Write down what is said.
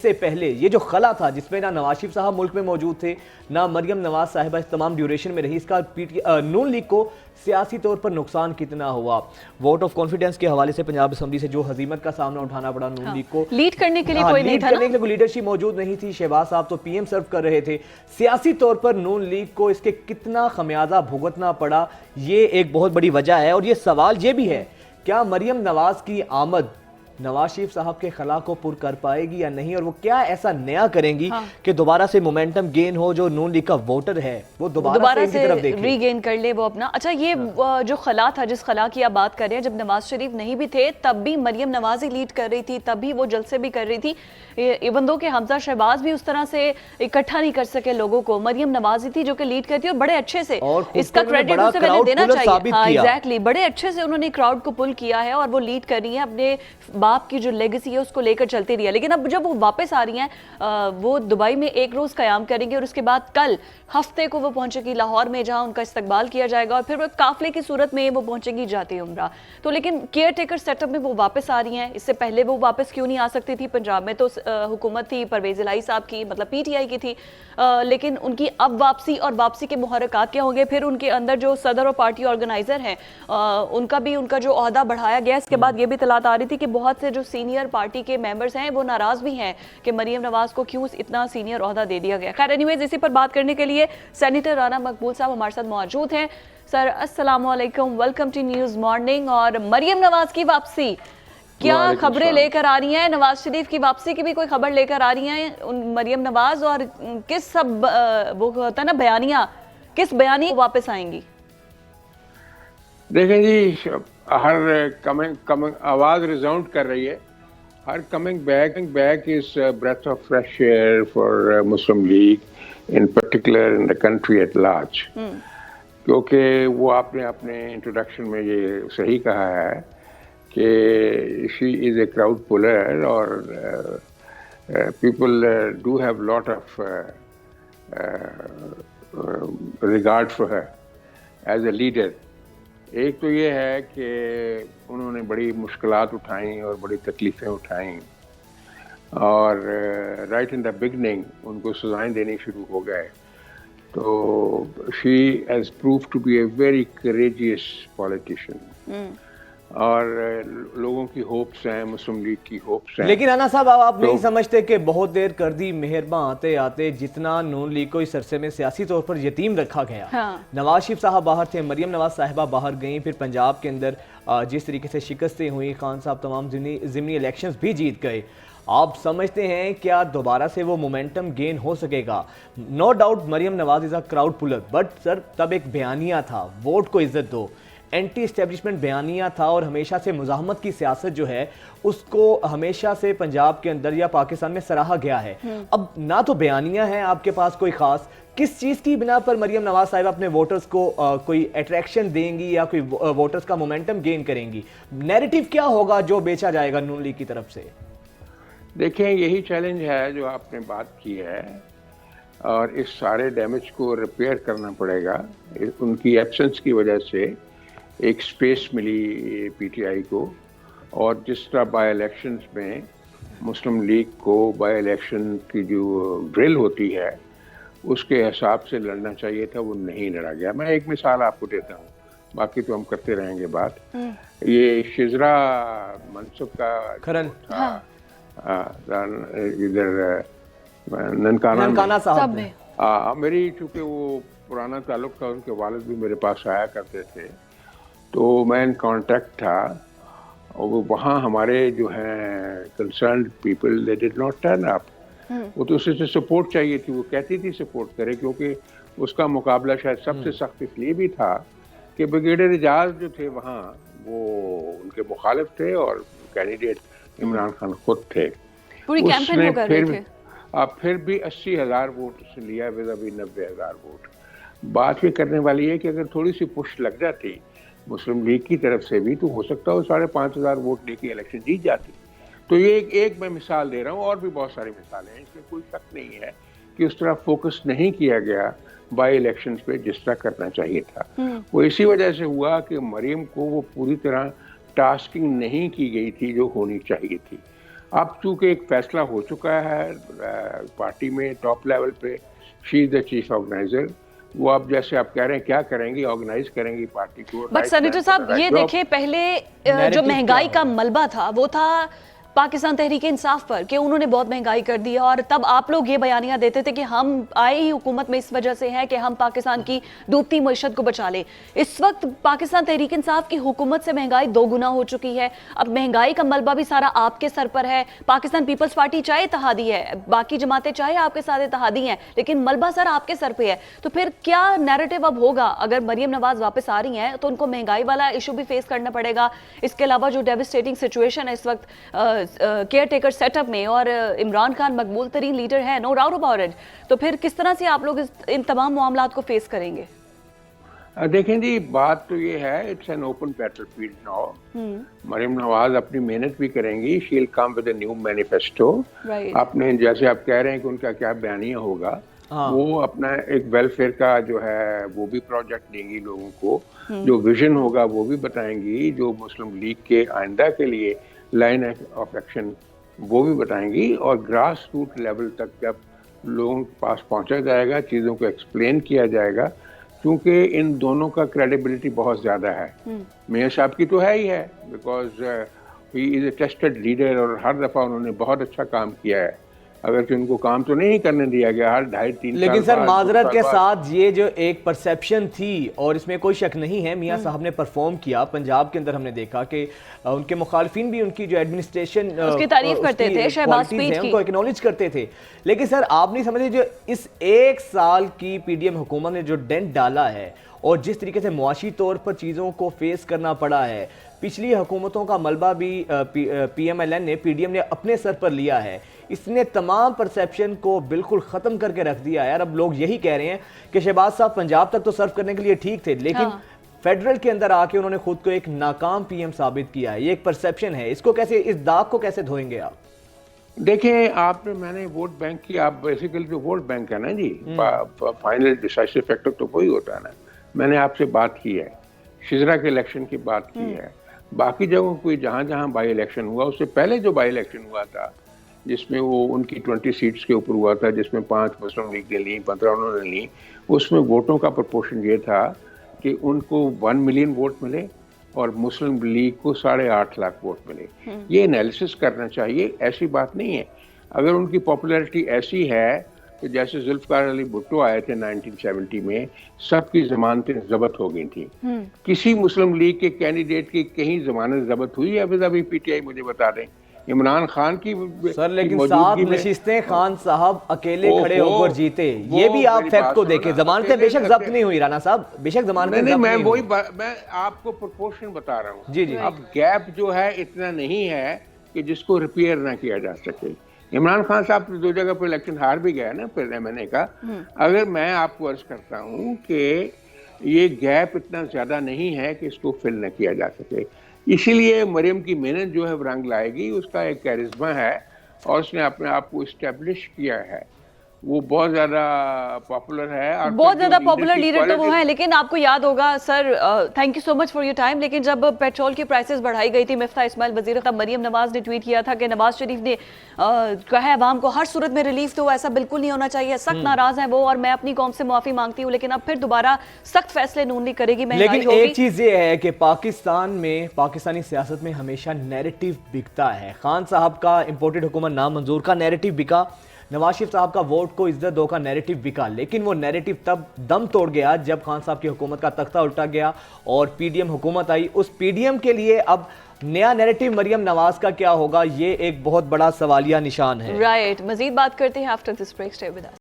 سے پہلے یہ جو خلا تھا جس میں نہ نواز شریف صاحب ملک میں موجود تھے نہ مریم نواز صاحبہ اس تمام ڈیوریشن میں رہی، اس کا نون لیگ کو سیاسی طور پر نقصان کتنا ہوا؟ ووٹ آف کانفیڈنس کے حوالے سے پنجاب اسمبلی سے جو ہزیمت کا سامنا اٹھانا پڑا نون لیگ کو، لیڈ کرنے کے لیے کوئی نہیں تھا، لیڈرشپ موجود نہیں تھی، شہباز صاحب تو پی ایم سرو کر رہے تھے، سیاسی طور پر نون لیگ کو اس کے کتنا خمیازہ بھگتنا پڑا، یہ ایک بہت بڑی وجہ ہے۔ اور یہ سوال یہ بھی ہے، کیا مریم نواز کی آمد نواز شریف صاحب کے خلا کو پر کر پائے گی یا نہیں، اور وہ کیا ایسا نیا کریں گی کہ دوبارہ سے مومنٹم گین ہو، جو نون لیگ کا ووٹر ہے وہ دوبارہ سے ری گین کر لے وہ اپنا۔ اچھا، یہ جو خلا تھا، جس خلا کی آپ بات کر رہے ہیں، جب نواز شریف نہیں بھی تھے تب بھی مریم نواز ہی لیڈ کر رہی تھی، تب بھی وہ جلسے بھی کر رہی تھی، ایون دو کہ حمزہ شہباز بھی اس طرح سے اکٹھا نہیں کر سکے لوگوں کو، مریم نواز ہی تھی جو کہ لیڈ کرتی اور بڑے اچھے سے، اس کا کریڈٹ اسے پہلے دینا چاہیے۔ ہاں ایگزیکٹلی، بڑے اچھے سے انہوں نے کراؤڈ کو پل کیا ہے اور وہ لیڈ کر رہی ہیں، اپنے باپ کی جو لیگیسی ہے اس کو لے کر چلتی رہی ہے۔ لیکن اب جب وہ واپس آ رہی ہیں، وہ دبئی میں ایک روز قیام کریں گے اور اس کے بعد کل ہفتے کو وہ پہنچے گی لاہور میں، جہاں ان کا استقبال کیا جائے گا، اور پھر وہ قافلے کی صورت میں وہ پہنچے گی جاتے عمرہ۔ تو لیکن کیئر ٹیکر سیٹ اپ میں وہ واپس آ رہی ہیں، اس سے پہلے وہ واپس کیوں نہیں آ سکتی تھی؟ پنجاب میں تو حکومت تھی پرویز الہی صاحب کی، مطلب پی ٹی آئی کی تھی، لیکن ان کی اب واپسی اور واپسی کے محرکات کیا ہوں گے؟ پھر ان کے اندر جو صدر اور پارٹی آرگنائزر ہیں ان کا جو عہدہ بڑھایا گیا۔ اس کے بعد یہ بھی اطلاعات آ رہی تھی کہ بہت سے جو سینئر پارٹی کے ممبرز ہیں وہ ناراض بھی ہیں کہ مریم نواز کو کیوں اتنا سینئر عہدہ دے دیا گیا۔ خیر اینیویز، اسی پر بات کرنے کے لیے سینیٹر رانا مقبول صاحب ہمارے ساتھ موجود ہیں۔ سر السلام علیکم، ویلکم ٹو نیوز مارننگ۔ اور مریم نواز کی واپسی کیا خبریں لے کر آ رہی ہیں؟ نواز شریف کی واپسی کی بھی کوئی خبر لے کر آ رہی ہیں مریم نواز؟ اور کس سب وہ ہوتا ہے نا بیانیہ، کس بیانیہ واپس آئیں گی؟ دیکھیں جی، ہر کمنگ آواز ریزاؤنڈ کر رہی ہے، her coming back is breath of fresh air for Muslim League in particular in the country at large، کیونکہ وہ آپ نے اپنے انٹروڈکشن میں یہ صحیح کہا ہے کہ she is a crowd puller، اور people do have lot of regard for her as a leader۔ ایک تو یہ ہے کہ انہوں نے بڑی مشکلات اٹھائیں اور بڑی تکلیفیں اٹھائیں، اور رائٹ ان دا بگننگ ان کو سزائیں دینی شروع ہو گئے، تو she has proved to be a very courageous politician, اور لوگوں کی ہوپس ہیں، مسلم لیگ کی ہوپس ہیں۔ لیکن رانا صاحب، آپ نہیں سمجھتے کہ بہت دیر کر دی مہرباں آتے آتے جتنا نون لیگ کو اس عرصے میں سیاسی طور پر یتیم رکھا گیا؟ نواز شریف صاحب باہر تھے، مریم نواز صاحبہ باہر گئیں، پھر پنجاب کے اندر جس طریقے سے شکستیں ہوئیں، خان صاحب تمام ضمنی الیکشنز بھی جیت گئے، آپ سمجھتے ہیں کیا دوبارہ سے وہ مومنٹم گین ہو سکے گا؟ No doubt Maryam Nawaz is a crowd puller, but sir تب ایک بیانیہ تھا، ووٹ کو عزت دو، اینٹی اسٹیبلشمنٹ بیانیہ تھا، اور ہمیشہ سے مزاحمت کی سیاست جو ہے اس کو ہمیشہ سے پنجاب کے اندر یا پاکستان میں سراہا گیا ہے۔ اب نہ تو بیانیہ ہے آپ کے پاس کوئی خاص، کس چیز کی بنا پر مریم نواز صاحب اپنے ووٹرز کو کوئی اٹریکشن دیں گی یا کوئی ووٹرز کا مومنٹم گین کریں گی؟ نیریٹیو کیا ہوگا جو بیچا جائے گا نون لیگ کی طرف سے؟ دیکھیں، یہی چیلنج ہے جو آپ نے بات کی ہے، اور اس سارے ڈیمیج کو ریپیئر کرنا پڑے گا۔ ان کی ایبسنس کی وجہ سے ایک سپیس ملی پی ٹی آئی کو، اور جس طرح بائی الیکشنز میں مسلم لیگ کو بائی الیکشن کی جو ڈرل ہوتی ہے اس کے حساب سے لڑنا چاہیے تھا، وہ نہیں لڑا گیا۔ میں ایک مثال آپ کو دیتا ہوں، باقی تو ہم کرتے رہیں گے بات۔ یہ شزرا منصب کا تھا ادھر ننکانہ صاحب میں، میری چونکہ وہ پرانا تعلق تھا، ان کے والد بھی میرے پاس آیا کرتے تھے، تو میں ان کانٹیکٹ تھا، اور وہاں ہمارے جو ہیں concerned people they did not turn up. وہ تو اسے سپورٹ چاہیے تھی، وہ کہتی تھی سپورٹ کرے، کیونکہ اس کا مقابلہ شاید سب سے سخت اس لیے بھی تھا کہ بریگیڈیئر اعجاز جو تھے وہاں وہ ان کے مخالف تھے، اور کینڈیڈیٹ عمران خان خود تھے۔ پوری کیمپین وہ کر رہے تھے، پھر بھی 80,000 ووٹ اس نے لیا، ویزا بھی 90,000 ووٹ۔ بات یہ کرنے والی ہے کہ اگر تھوڑی سی پش لگ جاتی مسلم لیگ کی طرف سے بھی، تو ہو سکتا ہے 5,500 ووٹ لے کے الیکشن جیت جاتی۔ تو یہ ایک میں مثال دے رہا ہوں، اور بھی بہت ساری مثالیں ہیں، اس میں کوئی شک نہیں ہے کہ اس طرح فوکس نہیں کیا گیا بائی الیکشنز پہ جس طرح کرنا چاہیے تھا۔ وہ اسی وجہ سے ہوا کہ مریم کو وہ پوری طرح ٹاسکنگ نہیں کی گئی تھی جو ہونی چاہیے تھی۔ اب چونکہ ایک فیصلہ ہو چکا ہے پارٹی میں ٹاپ لیول پہ، شی از دا چیف آرگنائزر، وہ اب جیسے آپ کہہ رہے ہیں کیا کریں گی، آرگنائز کریں گی پارٹی کو. بٹ سینیٹر صاحب یہ دیکھیں پہلے جو مہنگائی کا ملبہ تھا وہ تھا پاکستان تحریک انصاف پر کہ انہوں نے بہت مہنگائی کر دی، اور تب آپ لوگ یہ بیانیاں دیتے تھے کہ ہم آئے ہی حکومت میں اس وجہ سے ہیں کہ ہم پاکستان کی ڈوبتی معیشت کو بچا لیں. اس وقت پاکستان تحریک انصاف کی حکومت سے مہنگائی 2 گنا ہو چکی ہے، اب مہنگائی کا ملبہ بھی سارا آپ کے سر پر ہے. پاکستان پیپلز پارٹی چاہے اتحادی ہے، باقی جماعتیں چاہے آپ کے ساتھ اتحادی ہیں، لیکن ملبہ سر آپ کے سر پہ ہے. تو پھر کیا نیریٹو اب ہوگا؟ اگر مریم نواز واپس آ رہی ہیں تو ان کو مہنگائی والا ایشو بھی فیس کرنا پڑے گا، اس کے علاوہ جو ڈیوسٹیٹنگ سچویشن ہے اس وقت کیئر ٹیکر سیٹ اپ میں، اور عمران خان مقبول ترین لیڈر ہے، نو ڈاؤٹ اباؤٹ اٹ. تو پھر کس طرح سے آپ لوگ ان تمام معاملات کو فیس کریں گے؟ دیکھیں جی، بات تو یہ ہے it's an open battlefield now. Maryam Nawaz اپنی محنت بھی کریں گی، she will come with a new manifesto. آپ نے جیسے آپ کہہ رہے ہیں کہ ان کا کیا بیانیہ ہوگا، وہ اپنا ایک ویلفیئر کا جو ہے وہ بھی پروجیکٹ دیں گی لوگوں کو، جو ویژن ہوگا وہ بھی بتائیں گی، جو مسلم لیگ کے آئندہ کے لیے لائن آف ایکشن وہ بھی بتائیں گی. اور گراس روٹ لیول تک جب لوگوں کے پاس پہنچا جائے گا، چیزوں کو ایکسپلین کیا جائے گا، کیونکہ ان دونوں کا کریڈیبلٹی بہت زیادہ ہے. میاں صاحب کی تو ہے ہی ہے، because he is a tested leader, اور ہر دفعہ انہوں نے بہت اچھا کام کیا ہے، اگرچہ ان کو کام تو نہیں کرنے دیا گیا ہر 2.5-3 سال. لیکن سر معذرت کے ساتھ یہ جو ایک پرسیپشن تھی، اور اس میں کوئی شک نہیں ہے میاں صاحب نے پرفارم کیا. پنجاب کے اندر ہم نے دیکھا کہ ان کے مخالفین بھی ان کی جو ایڈمنسٹریشن اس کی تعریف کرتے تھے، شہباز پیٹ کی، ان کو اکنالج کرتے تھے. لیکن سر آپ نہیں سمجھتے جو اس 1 سال کی پی ڈی ایم حکومت نے جو ڈینٹ ڈالا ہے اور جس طریقے سے معاشی طور پر چیزوں کو فیس کرنا پڑا ہے، پچھلی حکومتوں کا ملبہ بھی پی ایم ایل این نے، پی ڈی ایم نے اپنے سر پر لیا ہے. اس نے تمام پرسیپشن کو بالکل ختم کر کے رکھ دیا ہے. اور اب لوگ یہی کہہ رہے ہیں کہ شہباز صاحب پنجاب تک تو سرو کرنے کے لیے ٹھیک تھے، لیکن فیڈرل کے اندر آ کے انہوں نے خود کو ایک ناکام پی ایم ثابت کیا ہے. یہ ایک پرسیپشن ہے، اس کو کیسے، اس داغ کو کیسے دھوئیں گے آپ؟ دیکھیں آپ نے، میں نے ووٹ بینک کی، آپ بیسیکلی جو ووٹ بینک ہے نا جی، فائنل ڈیسائسو فیکٹر تو وہی ہوتا ہے نا. میں نے آپ سے بات کی ہے، شزرا کے الیکشن کی بات کی ہے، باقی جگہوں کوئی جہاں جہاں بائی الیکشن ہوا، اس سے پہلے جو بائی الیکشن ہوا تھا جس میں وہ ان کی 20 سیٹس کے اوپر ہوا تھا، جس میں 5 مسلم لیگ نے لیں، 15 انہوں نے لیں، اس میں ووٹوں کا پرپورشن یہ تھا کہ ان کو 1 ملین ووٹ ملے اور مسلم لیگ کو 8.5 لاکھ ووٹ ملے. یہ انالیسس کرنا چاہیے، ایسی بات نہیں ہے. اگر ان کی پاپولیرٹی ایسی ہے کہ جیسے ذوالفقار علی بھٹو آئے تھے 1970 میں، سب کی ضمانتیں ضبط ہو گئی تھیں. کسی مسلم لیگ کے کینڈیڈیٹ کی کہیں ضمانت ضبط ہوئی ہے ابھی پی ٹی آئی مجھے بتا دیں؟ عمران خان کی سر لیکن 7 نشستیں خان صاحب اکیلے کھڑے ہو کر جیتے. یہ بھی آپ فیکٹ کو دیکھیں، ضمانتیں بے شک ضبط نہیں ہوئی رانا صاحب، بے شک ضمانتیں نہیں، ضبط نہیں ہوئی. میں آپ کو پرپورشن بتا رہا ہوں. جی اب گیپ جو ہے اتنا نہیں ہے کہ جس کو ریپیئر نہ کیا جا سکے. عمران خان صاحب 2 جگہ پر الیکشن ہار بھی گیا نا پھر ایم این اے کا. اگر میں آپ کو عرض کرتا ہوں کہ یہ گیپ اتنا زیادہ نہیں ہے کہ اس کو فل نہ کیا جا سکے، اسی لیے مریم کی محنت جو ہے رنگ لائے گی. اس کا ایک کیرزمہ ہے اور اس نے اپنے آپ کو اسٹیبلش کیا ہے، وہ بہت زیادہ پاپولر ہے، بہت زیادہ پاپولر لیڈر تو وہ ہیں. لیکن آپ کو یاد ہوگا sir, thank you so much for your time, لیکن جب پیٹرول کی پرائسز بڑھائی گئی تھی، مفتاح اسماعیل وزیر خزانہ مریم نواز نے ٹویٹ کیا تھا کہ نواز شریف نے کہا ہے عوام کو ہر صورت میں ریلیف تو ایسا بالکل نہیں ہونا چاہیے. سخت ناراض ہیں وہ، اور میں اپنی قوم سے معافی مانگتی ہوں، لیکن اب پھر دوبارہ سخت فیصلے نون لیگ کرے گی. لیکن ایک چیز یہ ہے کہ پاکستان میں، پاکستانی سیاست میں ہمیشہ نیریٹو بکتا ہے. خان صاحب کا امپورٹڈ حکومت نامنظور کا نیریٹو بکا، نواز شریف صاحب کا ووٹ کو عزت دو کا نیریٹو بکا. لیکن وہ نیریٹو تب دم توڑ گیا جب خان صاحب کی حکومت کا تختہ الٹا گیا اور پی ڈی ایم حکومت آئی. اس پی ڈی ایم کے لیے اب نیا نیریٹو مریم نواز کا کیا ہوگا، یہ ایک بہت بڑا سوالیہ نشان ہے. رائٹ، مزید بات کرتے ہیں after this break. Stay with us.